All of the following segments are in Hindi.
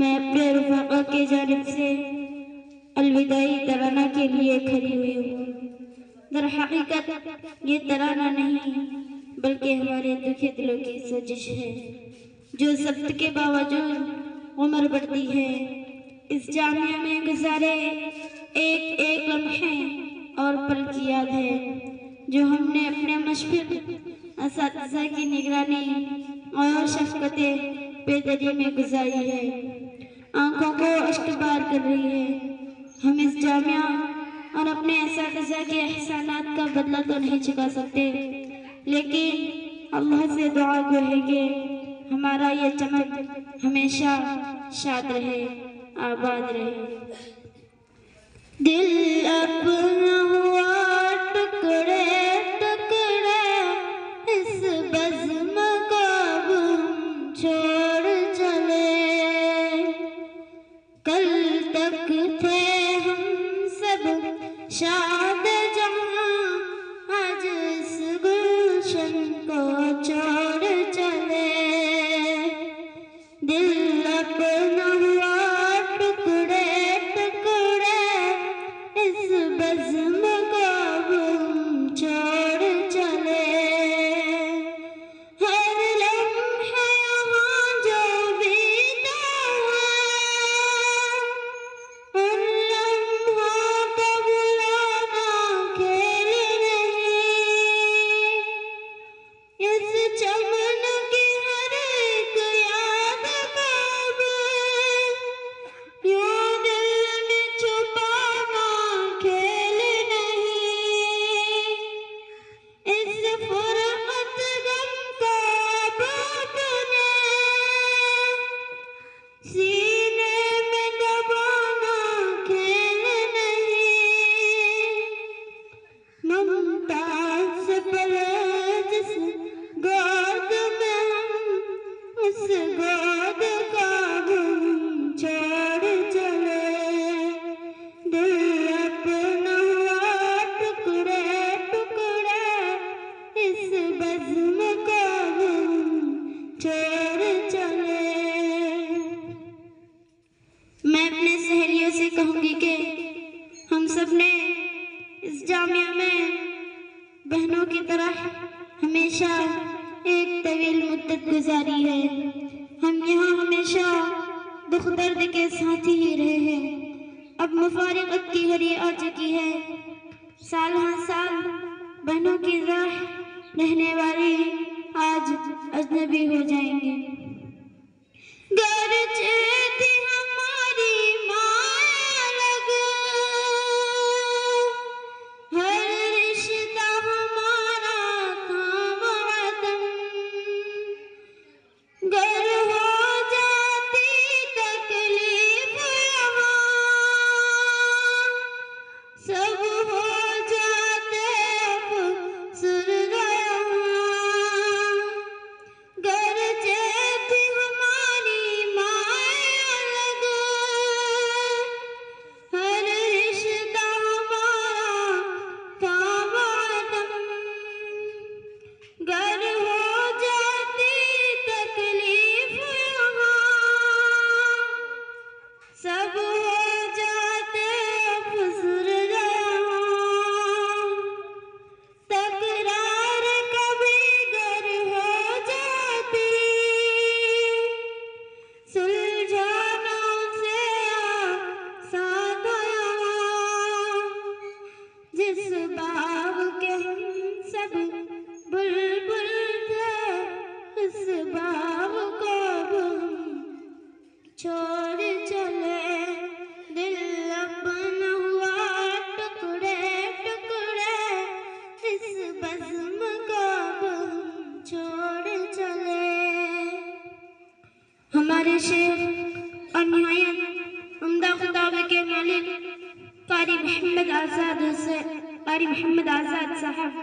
मैं अपने रफ़ाक़ा के जानिब से अलविदाई तराना के लिए खड़ी हुई हूँ। दर हकीकत ये तराना नहीं बल्कि हमारे दुखी दिलों की सोजिश है, जो सब्त के बावजूद उम्र बढ़ती है। इस जामिया में गुजारे एक एक लम्हे और पल की याद है, जो हमने अपने मुशफ़िक़ असातिज़ा की निगरानी और शफ़क़ते बेदरी में गुजारी है। आँखों को अश्कबार कर रही है। हम इस जामिया और अपने असातिज़ा के एहसानात का बदला तो नहीं चुका सकते, लेकिन अल्लाह से दुआ गो है कि हमारा ये चमक हमेशा शाद रहे, आबाद रहे। दिल अपना हुआ टुकड़े टुकड़े, इस बज़्म को हम छोड़ चले। कल तक थे हम सब शाद जहाँ, आज इस गुलशन को छोड़ चले। दिल अपना हुआ टुकड़े टुकड़े, इस बज़्म को हम छोड़ चले। हर लम्हे यहाँ जो बीता है, उन लम्हों को भुलाना खेल नहीं। इस चमन की हर एक याद कब यूं दिल में छुपाना खेल नहीं। इस फुरक़त गम को अपने सीने में दबाना खेल नहीं। मुमताज़ से पले जिस गोद में हम, उस गोद का हम छोड़ चले। दिल अपना हुआ टुकड़े टुकड़े, इस बज़्म को हम छोड़ चले। मैं अपने सहेलियों से कहूँगी कि हम सब ने इस जामिया में बहनों की तरह हमेशा एक तवील मुद्दत गुजारी है। हम यहाँ हमेशा दुख दर्द के साथ ही रहे हैं। अब मुफारिकत की घड़ी आ चुकी है। साल हाँ साल बहनों की राह रहने वाली आज अजनबी हो जाएंगे। गरचे थी हमारी माँ अलग, हर रिश्ता हमारा था वतन। गर हो जाती तकलीफ यहाँ, सब हो जाते अफ़सरदा यहाँ। गरचे थी हमारी माँ अलग, हर रिश्ता हमारा था वतन। गर हो जाती तकलीफ यहाँ, सब हो जाते अफ़सरदा यहाँ। तकरार कभी गर हो जाती, सुलझाना से आसान था यहाँ। जिस बाग के हम सब बुलबुल थे, उस बाग को हम छोड़ चले। दिल अपना हुआ टुकड़े टुकड़े, इस बज़्म को हम छोड़ चले। हमारे शेख और निहायत उम्दा खुताब के मालिक कारी मोहम्मद आज़ाद साहब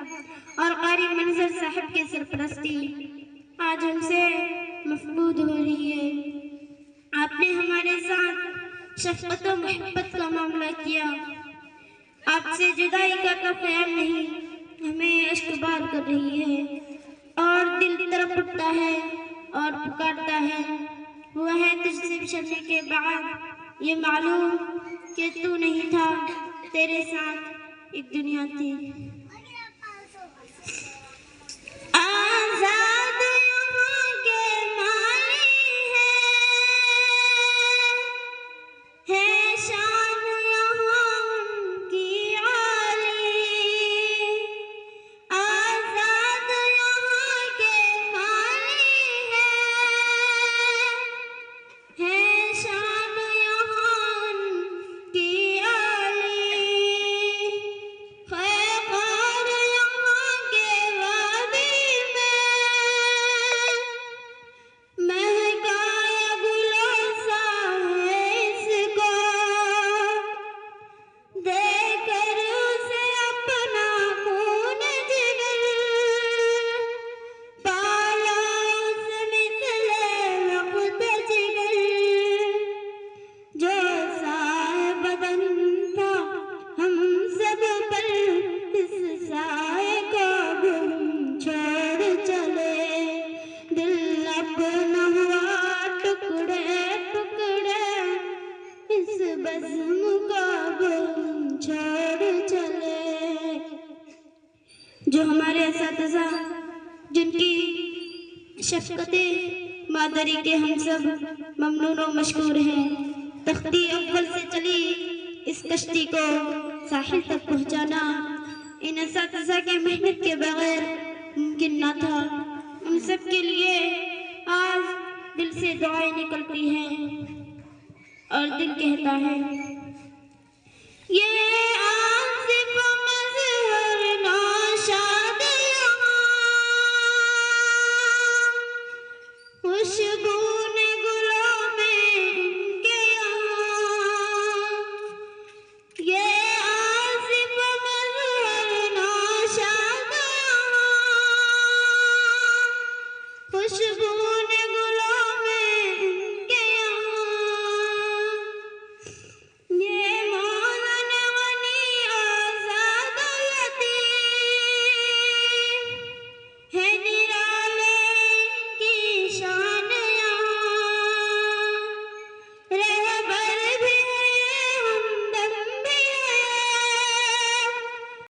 और कारी मंजर साहब के सरपरस्ती आज हमसे मफकूद हो रही है। आपने हमारे साथ शफ़क़त और मोहब्बत का मामला किया। आपसे जुदाई का ख्याल नहीं हमें अश्कबार कर रही है और दिल तड़प उठता है और पुकारता है हुआ है तुझसे बिछड़ने के बाद ये मालूम कि तू नहीं था, तेरे साथ एक दुनिया थी। आजाद यहाँ के माली है शान यहाँ उनकी आली। आजाद यहाँ के माली है शान यहाँ उनकी आली। खैर यहाँ के वादी में महकाया गुलों सा है इसको, देकर उसे अपना खून जिगर, पाया उस मिसले वक्त जिगर। जो साए बदन था हम सब पर, इस साए को हम छोड़ चले। दिल अपना हुआ टुकड़े टुकड़े, इस बज़्म को हम छोड़ चले। जो हमारे असातिज़ा जिनकी शफ़क़ते मादरी के हम सब ममनून व मशकूर हैं, तख्ती अव्वल से चली इस कश्ती को साहिल तक पहुँचाना इन असातिज़ा के मेहनत के बगैर मुमकिन न था। उन सब के लिए आज दिल से दुआएं निकलती हैं और दिल कहता है ये